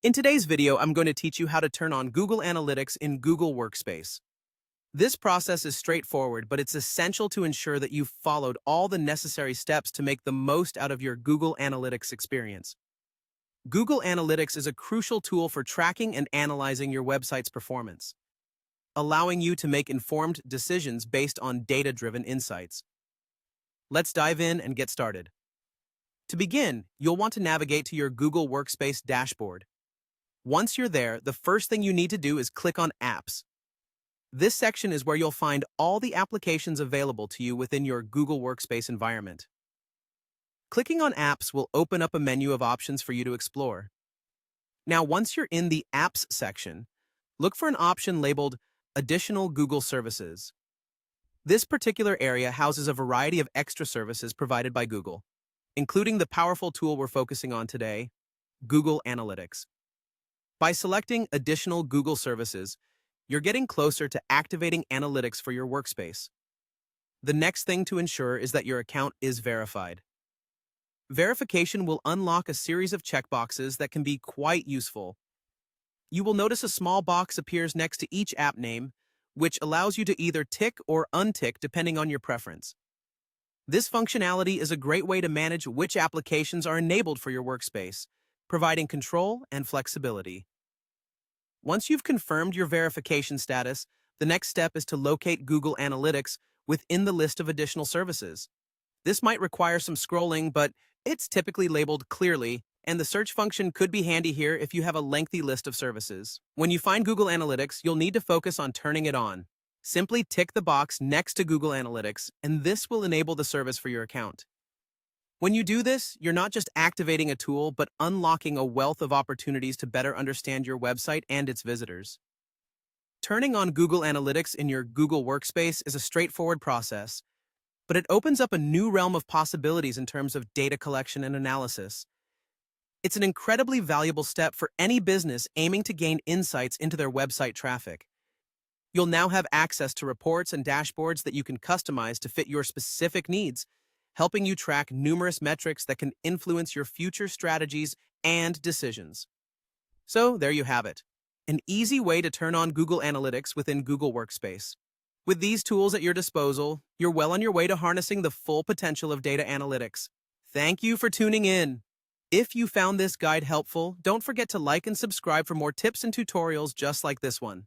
In today's video, I'm going to teach you how to turn on Google Analytics in Google Workspace. This process is straightforward, but it's essential to ensure that you've followed all the necessary steps to make the most out of your Google Analytics experience. Google Analytics is a crucial tool for tracking and analyzing your website's performance, allowing you to make informed decisions based on data-driven insights. Let's dive in and get started. To begin, you'll want to navigate to your Google Workspace dashboard. Once you're there, the first thing you need to do is click on Apps. This section is where you'll find all the applications available to you within your Google Workspace environment. Clicking on Apps will open up a menu of options for you to explore. Now, once you're in the Apps section, look for an option labeled Additional Google Services. This particular area houses a variety of extra services provided by Google, including the powerful tool we're focusing on today, Google Analytics. By selecting Additional Google Services, you're getting closer to activating analytics for your workspace. The next thing to ensure is that your account is verified. Verification will unlock a series of checkboxes that can be quite useful. You will notice a small box appears next to each app name, which allows you to either tick or untick depending on your preference. This functionality is a great way to manage which applications are enabled for your workspace, providing control and flexibility. Once you've confirmed your verification status, the next step is to locate Google Analytics within the list of additional services. This might require some scrolling, but it's typically labeled clearly, and the search function could be handy here if you have a lengthy list of services. When you find Google Analytics, you'll need to focus on turning it on. Simply tick the box next to Google Analytics, and this will enable the service for your account. When you do this, you're not just activating a tool, but unlocking a wealth of opportunities to better understand your website and its visitors. Turning on Google Analytics in your Google Workspace is a straightforward process, but it opens up a new realm of possibilities in terms of data collection and analysis. It's an incredibly valuable step for any business aiming to gain insights into their website traffic. You'll now have access to reports and dashboards that you can customize to fit your specific needs, helping you track numerous metrics that can influence your future strategies and decisions. So there you have it, an easy way to turn on Google Analytics within Google Workspace. With these tools at your disposal, you're well on your way to harnessing the full potential of data analytics. Thank you for tuning in. If you found this guide helpful, don't forget to like and subscribe for more tips and tutorials just like this one.